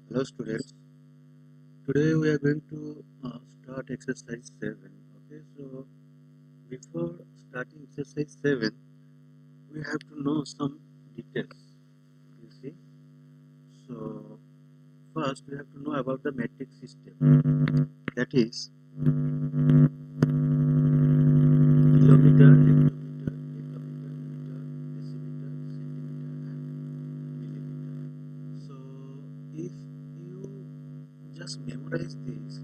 Hello students, today we are going to start exercise 7. Okay, so before starting exercise 7, we have to know some details. You see, so first we have to know about the metric system, that is kilometer, hectometer, decameter, meter, decimeter, centimeter, and millimeter. So if you just memorize this,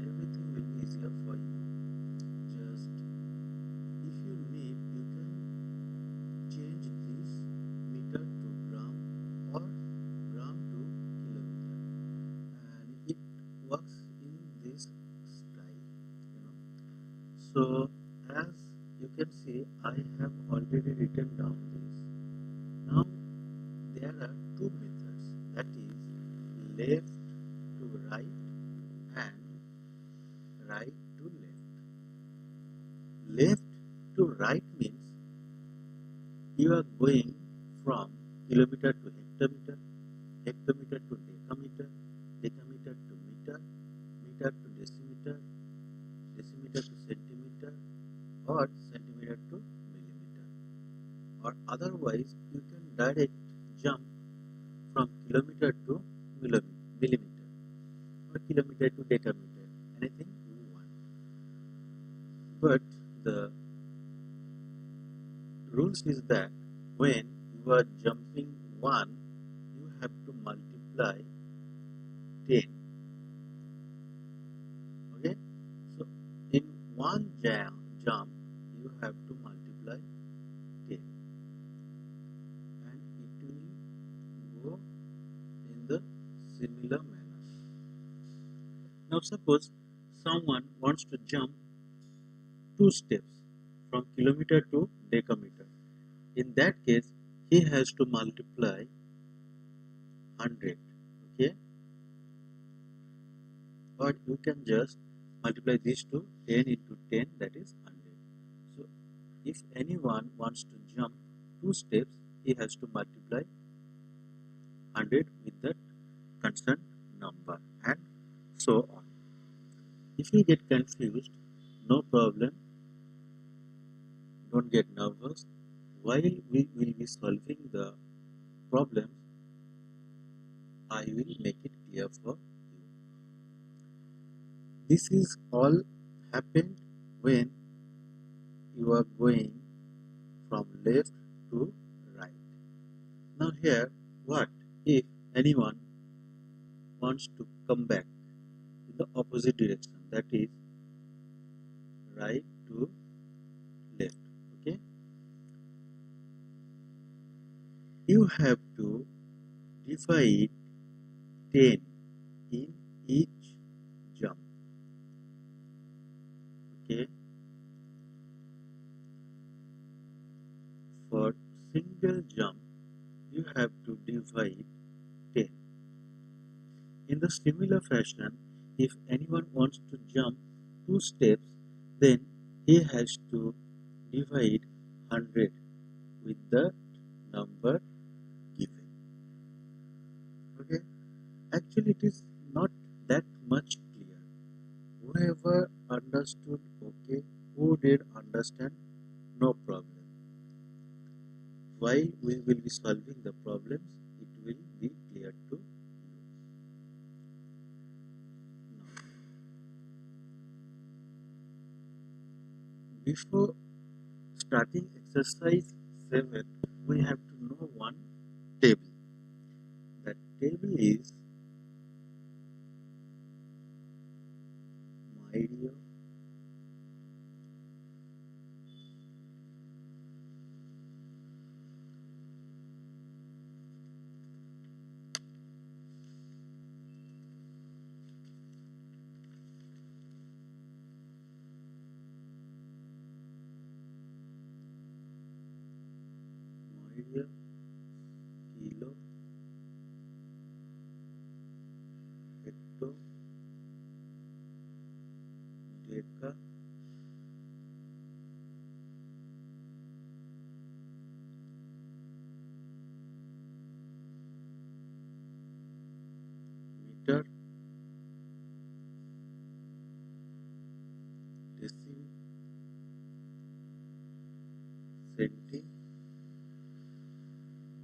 everything will be easier for you. Just if you need, you can change this meter to gram or gram to kilometer, and it works in this style, you know. So as you can see, I have already written down this. Now there are two methods, that is left to right and right to left. Left to right means you are going from kilometer to hectometer, hectometer to decameter, decameter to meter, meter to decimeter, decimeter to centimeter, or centimeter to millimeter. Or otherwise, you can direct jump from kilometer to millimeter, or kilometer to decameter, anything you want. But the rules is that when you are jumping 1, you have to multiply 10. Okay, so in one jump you have to multiply 10, and it will go in the similar manner. Now suppose someone wants to jump 2 steps from kilometer to decameter. In that case, he has to multiply 100. Okay, but you can just multiply these two, 10 into 10, that is 100. So if anyone wants to jump 2 steps, he has to multiply 100 with that concerned number, and so on. If you get confused, no problem, don't get nervous. While we will be solving the problems, I will make it clear for you. This is all happened when you are going from left to right. Now here, what if anyone wants to come back in the opposite direction, that is right to left? Okay, you have to divide 10 in each jump. Okay, for single jump you have to divide 10. In the similar fashion, if anyone wants to jump 2 steps, then he has to divide 100 with the number given. Okay, actually it is not that much clear. Whoever understood, okay, who did understand, no problem. While we will be solving the problems, it will be clear to you. Now, before starting exercise 7, we have to know one table. That table is my dear kilo, hecto, deca, meter, decim, centi,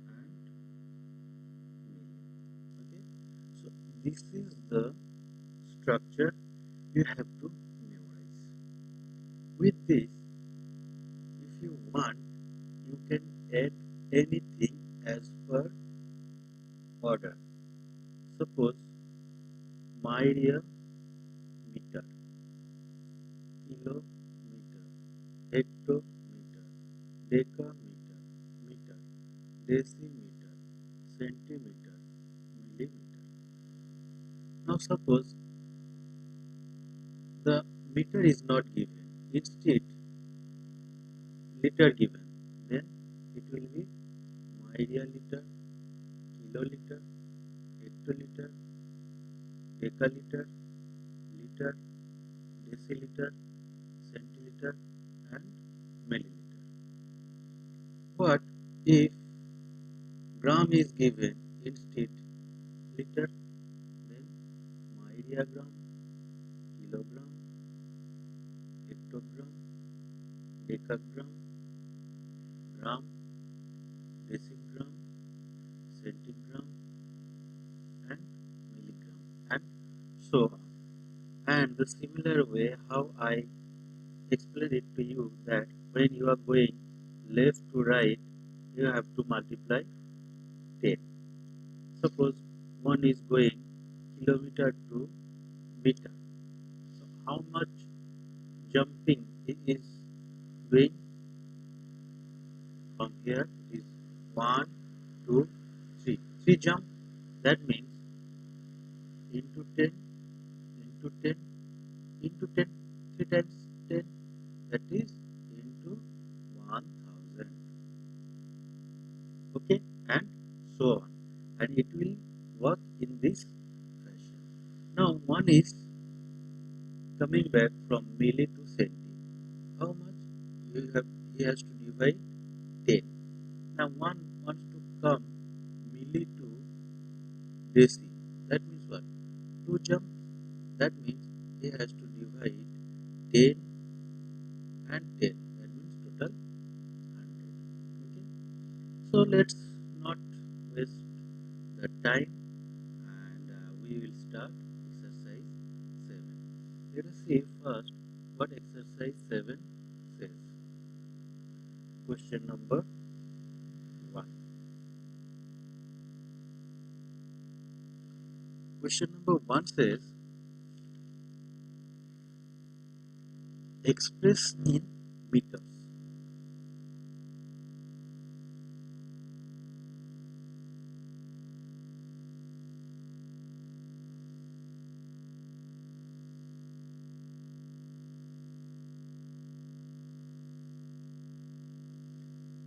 and milli. Okay, so this is the structure you have to memorize. With this, if you want, you can add anything as per order. Suppose myria meter, kilometer, hectometer, decameter, meter, decimeter, centimeter, millimeter. Now suppose the meter is not given, instead liter given, then it will be myria liter, kiloliter, hectoliter, decaliter, liter, deciliter, centiliter, and milliliter. What if gram is given instead liter? Then myria gram, kilogram, hectogram, decagram, gram, decigram, centigram, and milligram, and so on. And the similar way how I explain it to you, that when you are going left to right, you have to multiply 10. Suppose one is going kilometer to meter. So how much jumping it is doing from here? It is 1, 2, 3. 3 jump. That means into 10, into 10, into 10, 3 times 10. That is into 1000. Okay, and so on. And it will work in this fashion. Now one is coming back from milli to centi. How much? He has to divide 10. Now one wants to come milli to deci. That means what? 2 jumps. That means he has to divide 10 and 10. That means total 100. Okay. So let's not waste the time, and we will start exercise 7. Let us see first what exercise 7 says. Question number 1. Question number 1 says, express in meters.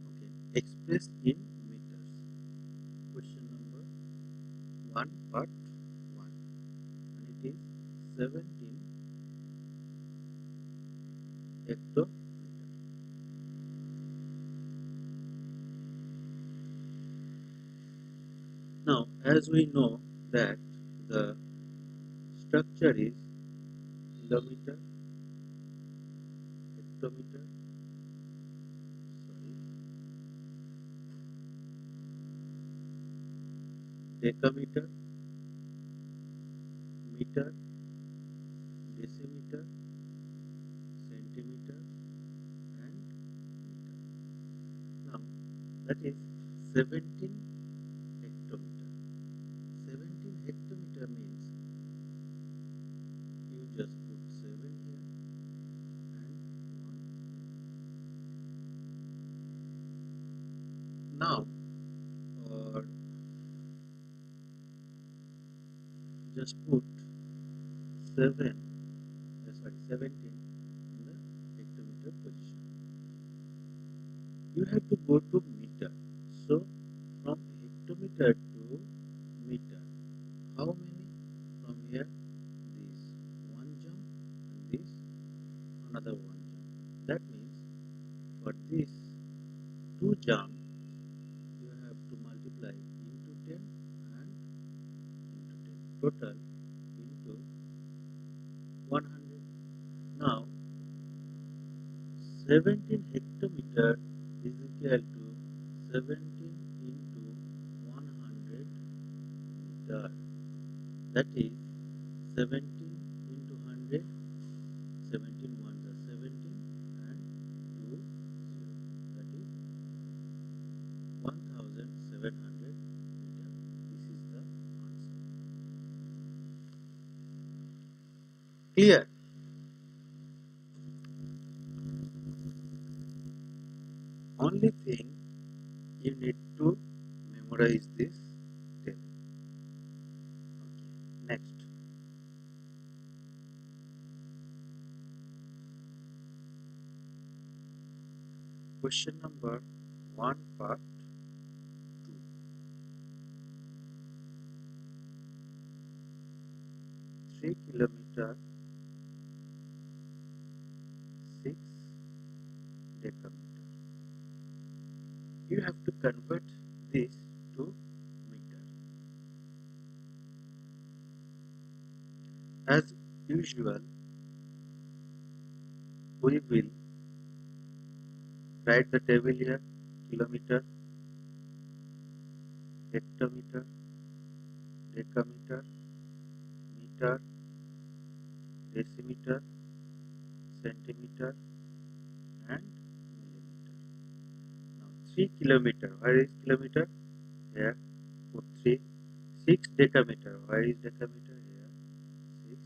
Okay, express in meters. Question number 1, part 1, and it is 17 hectometer. Now, as we know that the structure is kilometer, hectometer, sorry, decameter, meter, decimeter, centimeter, and meter. Now, that is 17 hectometer. 17 hectometer means you just put 7 here and 1 here. Now, or just put 17 in the hectometer position. You have to go to meter. So from hectometer to meter, how many? From here, this one jump and this another one jump. That means for this 2 jump, you have to multiply into 10 and into 10. total into 100. Now 17 hectometer is equal to 17 into 100 meter. That is 17 into 100. 17 ones are 17 and 2 0. That is 1700 meter. This is the answer. Clear? Only thing you need to memorize this table. Okay. Next. Question number 1 part 2. 3 kilometer 6 decameter. You have to convert this to meter. As usual, we will write the table here: kilometer, hectometer, decameter, meter, decimeter, centimeter, and millimeter. Now 3 kilometer. Where is kilometer? Here. Put 3. 6 decameter. Where is decameter? Here. 6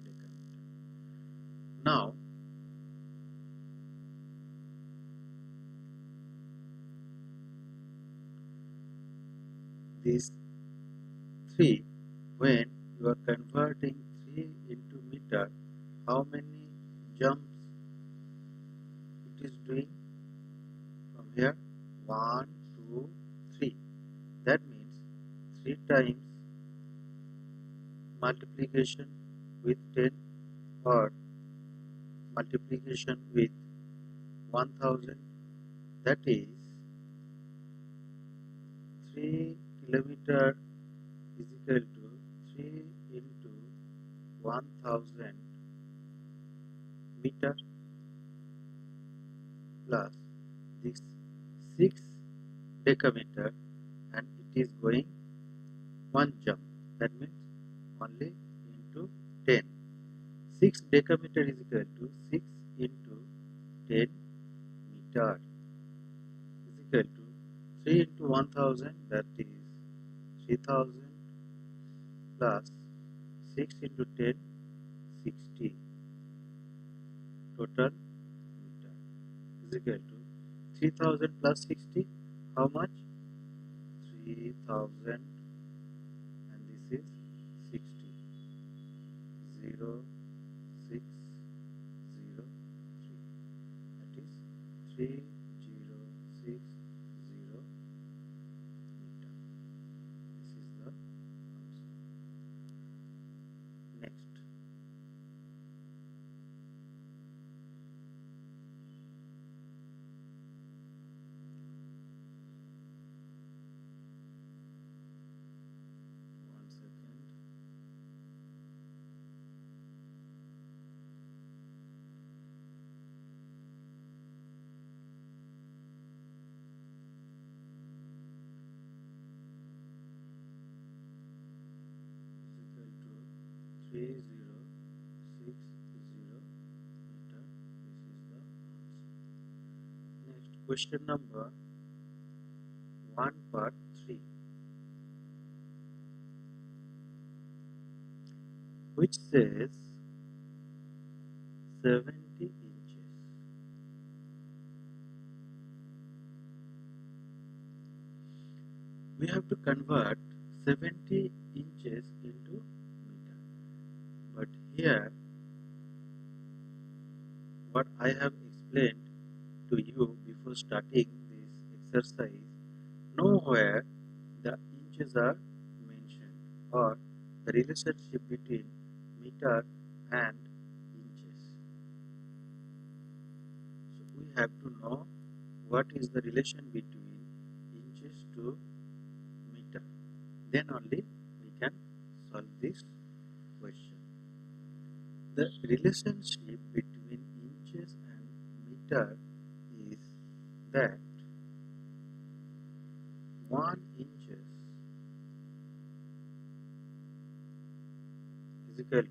decameter. Now these 3, when you are converting 3 into meter, how many jumps it is doing from here? 1, 2, 3. That means 3 times multiplication with 10 or multiplication with 1000. That is 3 kilometer is equal to 3 into 1000 meter plus this 6 decameter, and it is going 1 jump. That means only into 10. 6 decameter is equal to 6 into 10 meter is equal to 3 into 1000, that is 3000 plus 6 into 10, 60. Total meter is equal to 3000 plus 60. How much? 3000, and this is 60. 0, 6, 0, 3. That is 3060 meter. This is the answer. Next. One second. Is equal to 3060 meter. This is the answer. Next, question number 1 part 3, which says 70 inches. We have to convert 70 inches into meter. But here, what I have explained to you before starting this exercise, nowhere the inches are mentioned, or the relationship between meter and inches. So we have to know what is the relation between inches to meter. Then only we can solve this question. The relationship between inches and meter is that 1 inches is equal to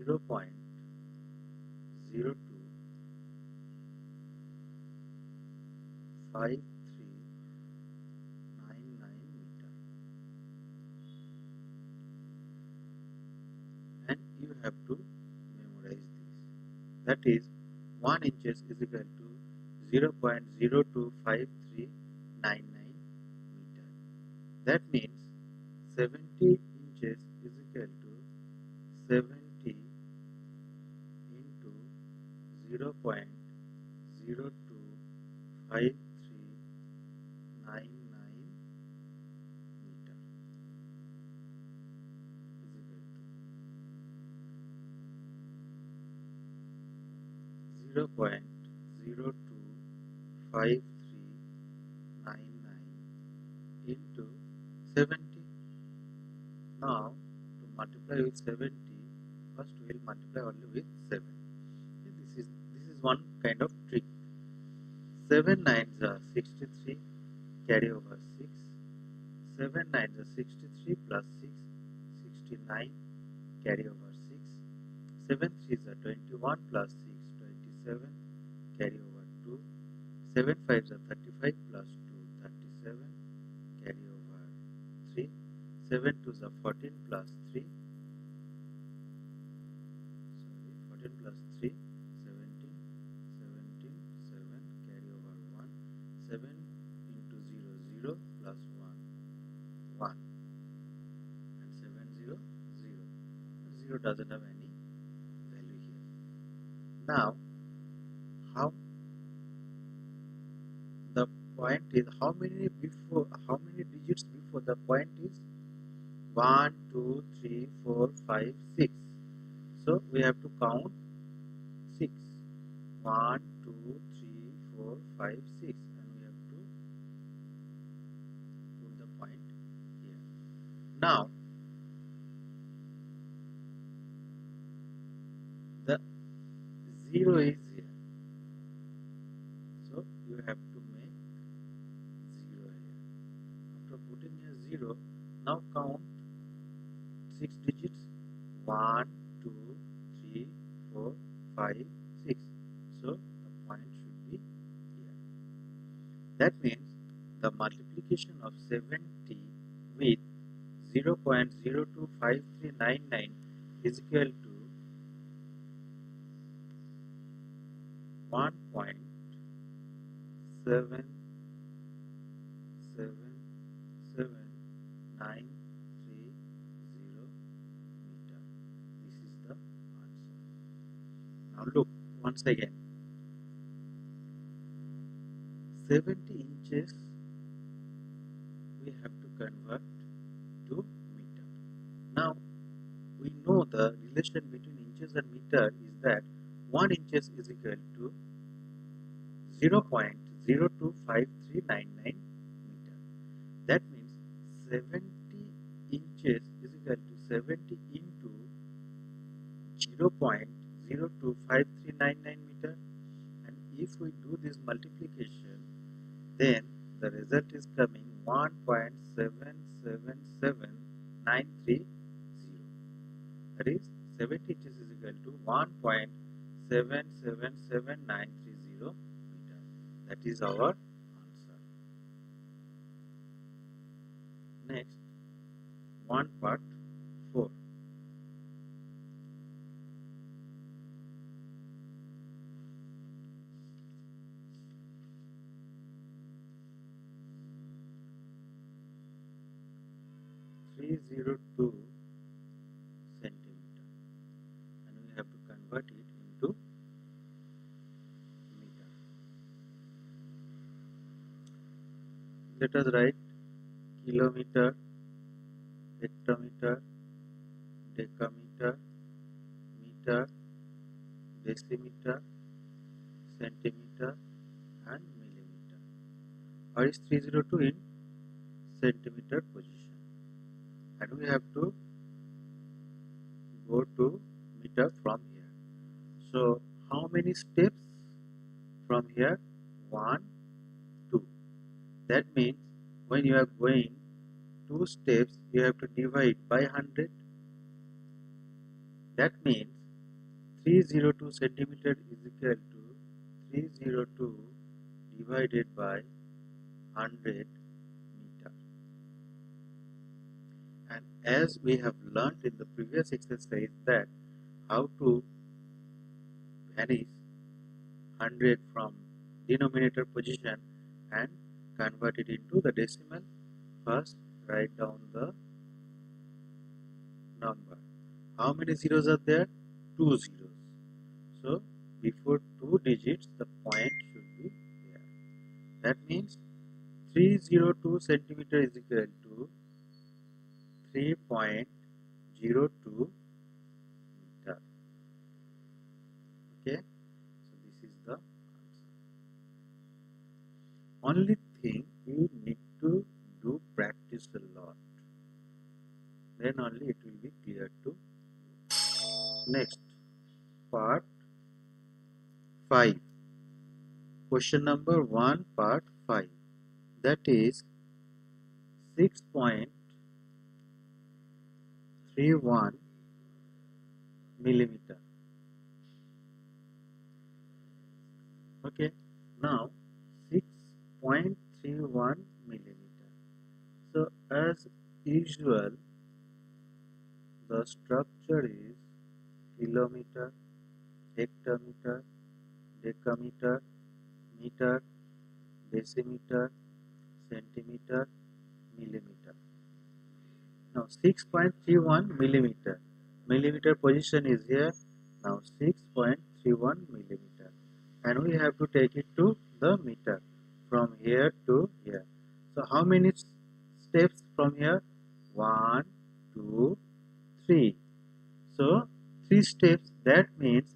0.025399 meter, and you have to memorize this. That is 1 inches is equal to 0.025399 meter. That means 70 inches is equal to 70 into 0.025399 meter is equal to 0.025399 into 70. Now to multiply with 70, first we will multiply only with 7. This is one kind of trick. 7 nines are 63, carry over 6. 7 nines are 63 plus 6, 69, carry over 6. 7 threes are 21 plus 6, 27, carry over 2. 7 fives are 35 plus 2, 37, carry over 3. 7 twos are 14 plus 3, 14 plus 3, 17, 17, 7, carry over 1. 7 into 0, 0 plus 1, 1, and 7, 0, 0. 0 doesn't have any value here. Now, how the point is, how many digits before the point is 1, 2, 3, 4, 5, 6. So we have to count 6. 1, 2, 3, 4, 5, 6, and we have to put the point here. Now the 0 is here, so you have to make 0 here. After putting a 0, now count 6 digits. 1, 2, 3, 4, 5, 6. So the point should be here. That means the multiplication of 70 with 0.025399 is equal to 1.777930 meter. This is the answer. Now look once again. 70 inches we have to convert to meter. Now we know the relation between inches and meter is that 1 inches is equal to 0.025399 meter. That means 70 inches is equal to 70 into 0.025399 meter, and if we do this multiplication, then the result is coming 1.777930. That is 70 inches is equal to 1.777930 meter. That is our answer. Next, one part 4. (302 centimeter), and we have to convert it into meter. Let us write kilometer, hectometer, decameter, meter, decimeter, Or is 302 in centimeter position? And we have to go to meter from here. So how many steps from here? 1, 2. That means when you are going 2 steps, you have to divide by 100. That means 302 centimeter is equal to 302 divided by 100 meter. And as we have learned in the previous exercise that how to vanish 100 from denominator position and convert it into the decimal, first write down the number. How many zeros are there? 2 zeros. So before 2 digits the point should be there. That means 302 centimeter is equal to 3.02 meter. Okay, so this is the answer. Only thing you need to do practice a lot, then only it will be clear to you. Next, part 5. Question number 1, part 5. That is 6.31 millimeter. Okay, now 6.31 millimeter. So as usual, the structure is kilometer, hectometer, decameter, meter, decimeter, centimeter, millimeter. Now 6.31 millimeter. Millimeter position is here. Now 6.31 millimeter. And we have to take it to the meter from here to here. So how many steps from here? 1, 2, 3. So 3 steps. That means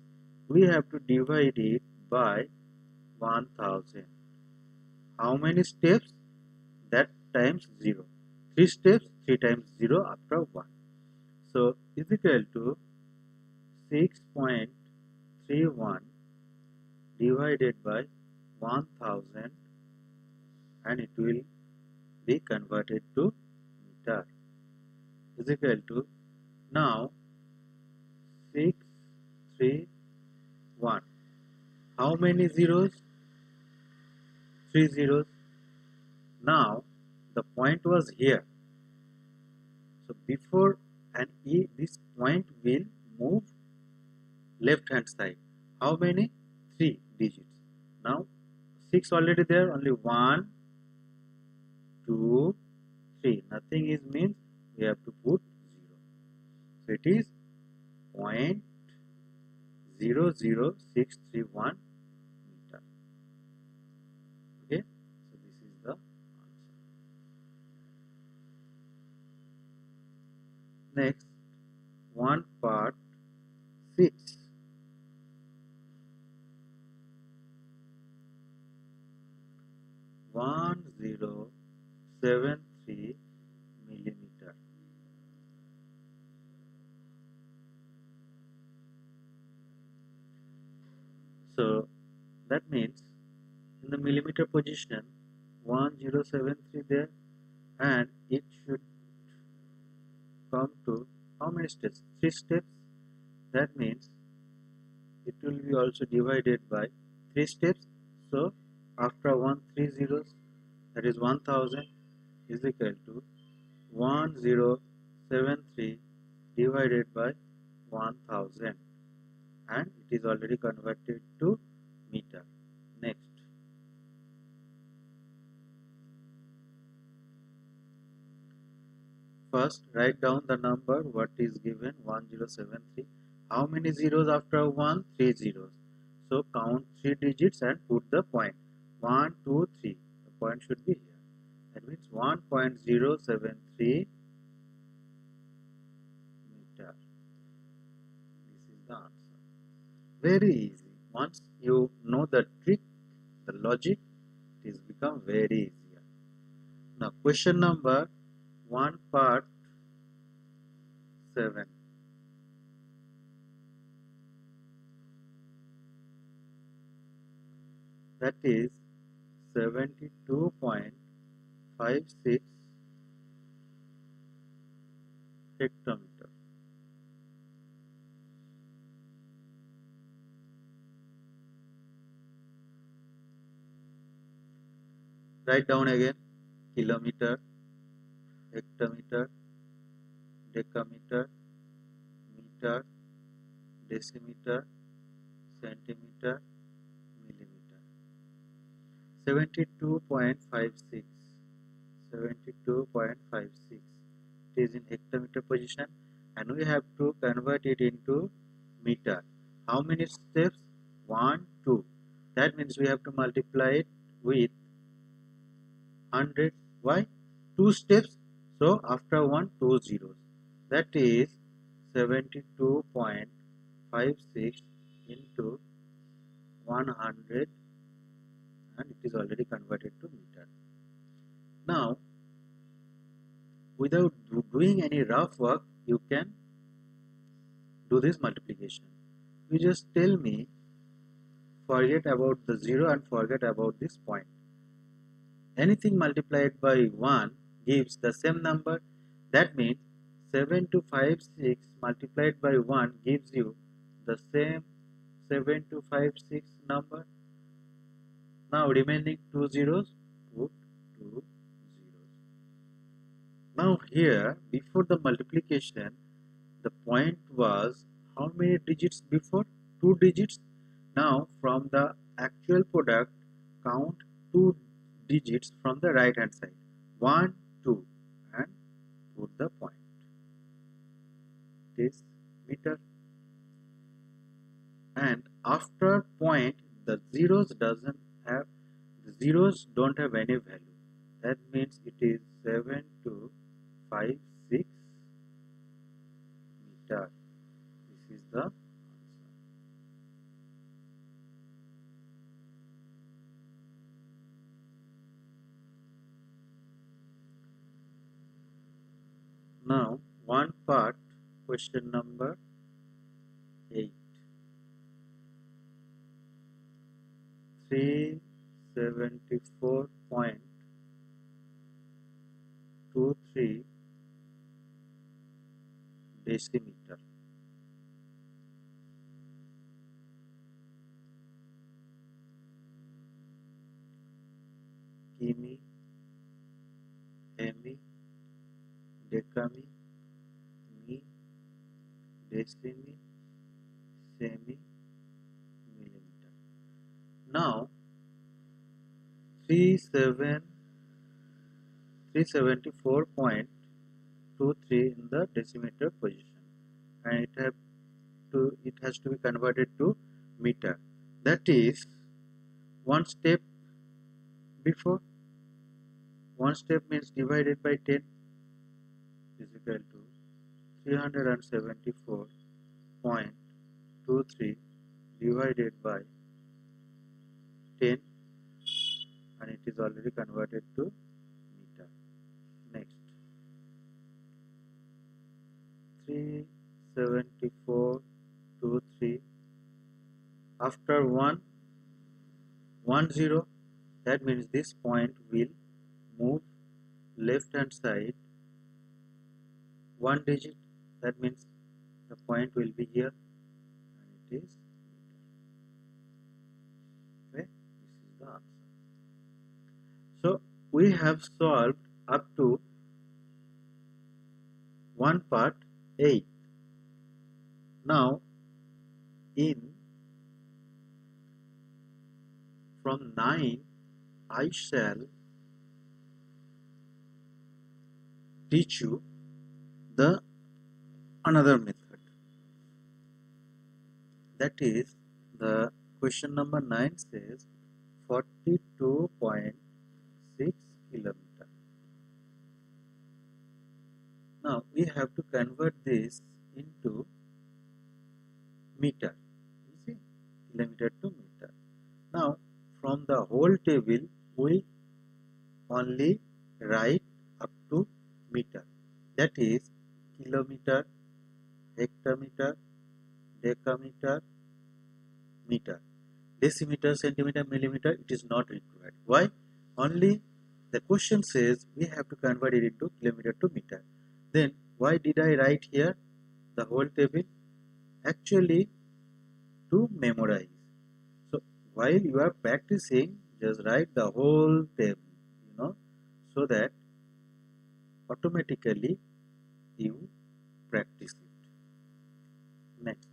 we have to divide it by 1000. How many steps? That times 0. 3 steps, 3 times 0 after 1. So is equal to 6.31 divided by 1000 and it will be converted to meter. Is equal to now 631. How many zeros? 3 zeros. Now the point was here. So before and this point will move left hand side. How many? 3 digits. Now 6 already there, only 1, 2, 3. Nothing is means we have to put 0. So it is 0.00631 meter. Okay, so this is the answer. Next, one part 6. 1073 millimeter. So that means in the millimeter position 1073 there, and it should come to how many steps? 3 steps. That means it will be also divided by 3 steps. So after 3 zeros, that is 1000 is equal to 1073 divided by 1000, and it is already converted to meter. Next, first write down the number what is given 1073. How many zeros after 1? 3 zeros. So count 3 digits and put the point. 1, 2, 3. The point should be here. That means 1.073 meter. This is the answer. Very easy. Once you know the trick, the logic, it is become very easy Now question number 1 part 7. That is 72.56 hectometer. Write down again: kilometer, hectometer, decameter, meter, decimeter, centimeter, millimeter. 72.56. 72.56. It is in hectometer position, and we have to convert it into meter. How many steps? 1, 2. That means we have to multiply it with 100. Why? 2 steps. So after 1, 2 zeros. That is 72.56 into 100, and it is already converted to meter. Now, without doing any rough work, you can do this multiplication. You just tell me, forget about the 0 and forget about this point. Anything multiplied by 1 gives the same number. That means 7256 multiplied by 1 gives you the same 7256 number. Now remaining 2 zeros, put 2 zeros. Now here, before the multiplication, the point was how many digits before? 2 digits. Now from the actual product, count 2 digits from the right hand side. 1, 2, and put the point. It is meter. And after point, the zeros don't have any value. That means it is 7256 meter. This is the answer. Now, one part, question number 8. 374.23 decimeter. Kimi, hemi, decami, mi, decimi, semi, millimeter. Now 374.23 in the decimeter position, and it has to be converted to meter. That is one step before. One step means divided by 10 is equal to 374.23 divided by 10, and it is already converted to meter. Next, 374.23 after 1, 0, that means this point will move left hand side 1 digit. That means the point will be here, and it is meter. Okay, this is the answer. So we have solved up to one part 8. Now from 9 I shall teach you the another method. That is, the question number 9 says 42.6 kilometer. Now we have to convert this into meter. You see, kilometer to meter. Now from the whole table we only write up to meter. That is kilometer, hectometer, decameter, meter. Decimeter, centimeter, millimeter, it is not required. Why? Only the question says we have to convert it into kilometer to meter. Then why did I write here the whole table? Actually, to memorize. So while you are practicing, just write the whole table, so that automatically you practice it. Next,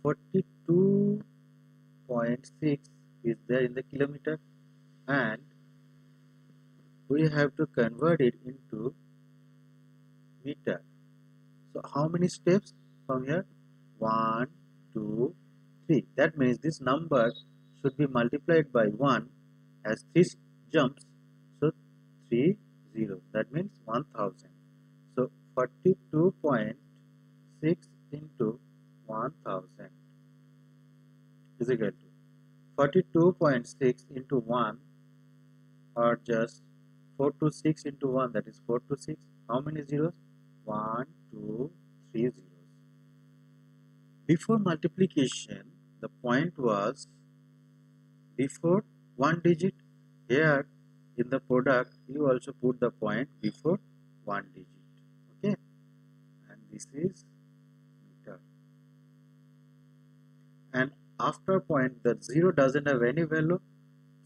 42.6 is there in the kilometer, and we have to convert it into meter. So how many steps from here? 1, 2, 3. That means this number should be multiplied by 1 as 3 jumps. So 3 zeros. That means 1000. So 42.6 into 1000 is equal to 42.6 into 1, or just 4 to 6 into 1, that is 4 to 6. How many zeros? 1, 2, 3 zeros. Before multiplication, the point was before one digit. Here in the product, you also put the point before one digit. Okay, and this is meter. And after point, the zero doesn't have any value,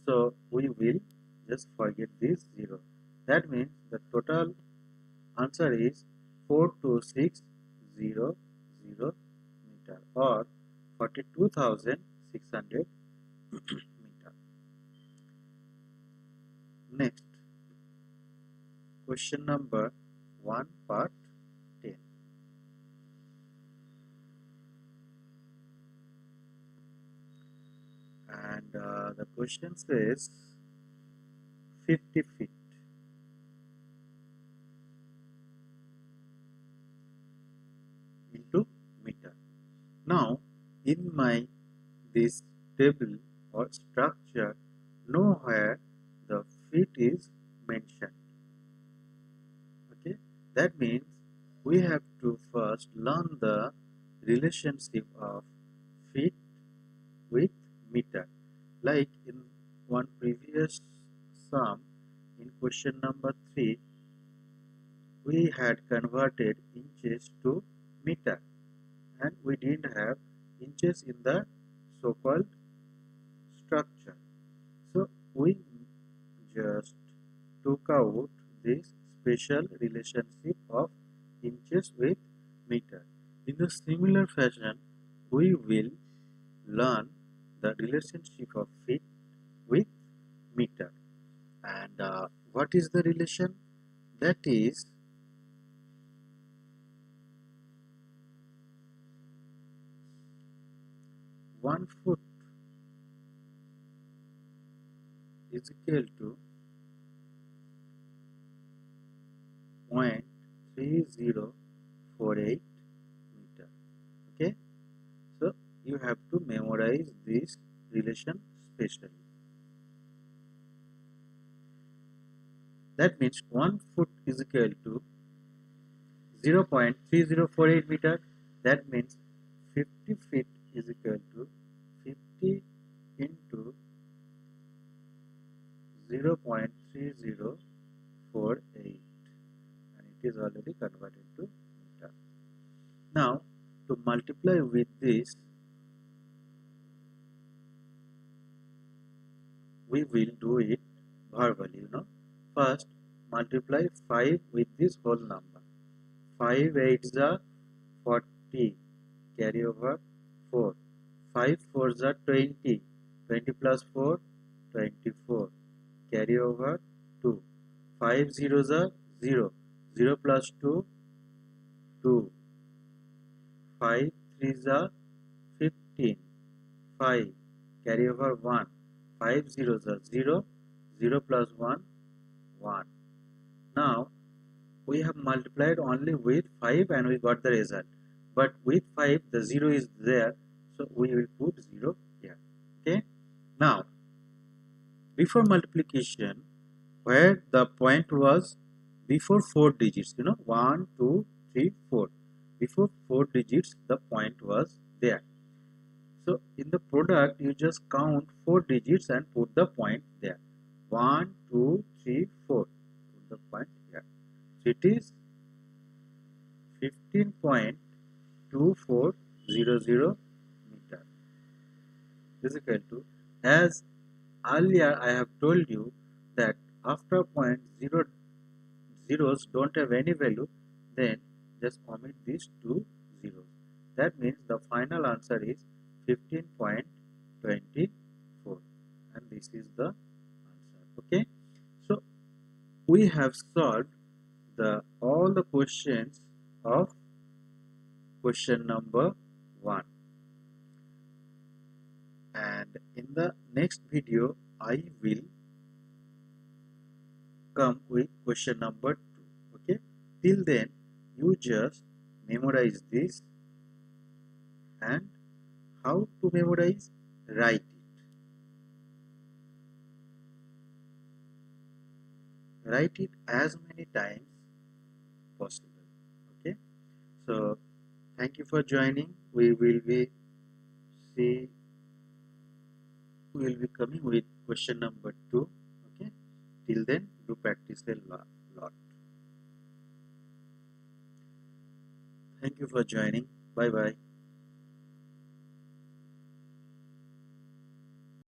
so we will just forget this zero. That means the total answer is 42600 meter, or 42,600 meter. Next, question number 1 part 10. And the question says 50 feet. Into meter. Now, in my this table or structure, nowhere the feet is mentioned. Okay, that means we have to first learn the relationship of feet with meter. Like in one previous sum, in question number 3, we had converted inches to meter, and we didn't have inches in the so-called structure. So we just took out this special relationship of inches with meter. In a similar fashion, we will learn the relationship of feet with meter. And what is the relation? That is 1 foot is equal to 0.3048 meter. Okay, so you have to memorize this relation specially. That means 1 foot is equal to 0.3048 meter. That means 50 feet is equal to 50 into 0.3048, and it is already converted to meter. Now, to multiply with this, we will do it verbally. First, multiply 5 with this whole number. 5 8s are 40, carry over 4. 5 4s are 20, 20 plus 4, 24, carry over 2. 5 zeros are 0, 0 plus 2, 2. 5 3s are 15, 5, carry over 1. 5 zeros are 0, 0 plus 1, 1. Now, we have multiplied only with 5 and we got the result. But with 5, the 0 is there, so we will put 0 here. Okay. Now, before multiplication, where the point was before 4 digits, 1 2 3 4. Before 4 digits the point was there. So in the product you just count 4 digits and put the point there. 1 2 3 4. Put the point here. So it is 15.2400 meter is equal to, as earlier I have told you, that after point zeros don't have any value, then just omit these two zeros. That means the final answer is 15.24, and this is the answer. Okay, so we have solved the all the questions of question number 1, and in the next video I will come with question number 2. Okay, till then you just memorize this. And how to memorize? Write it as many times possible. Okay, so thank you for joining. See we will be coming with question number 2. Okay, till then do practice a lot. Thank you for joining. Bye bye.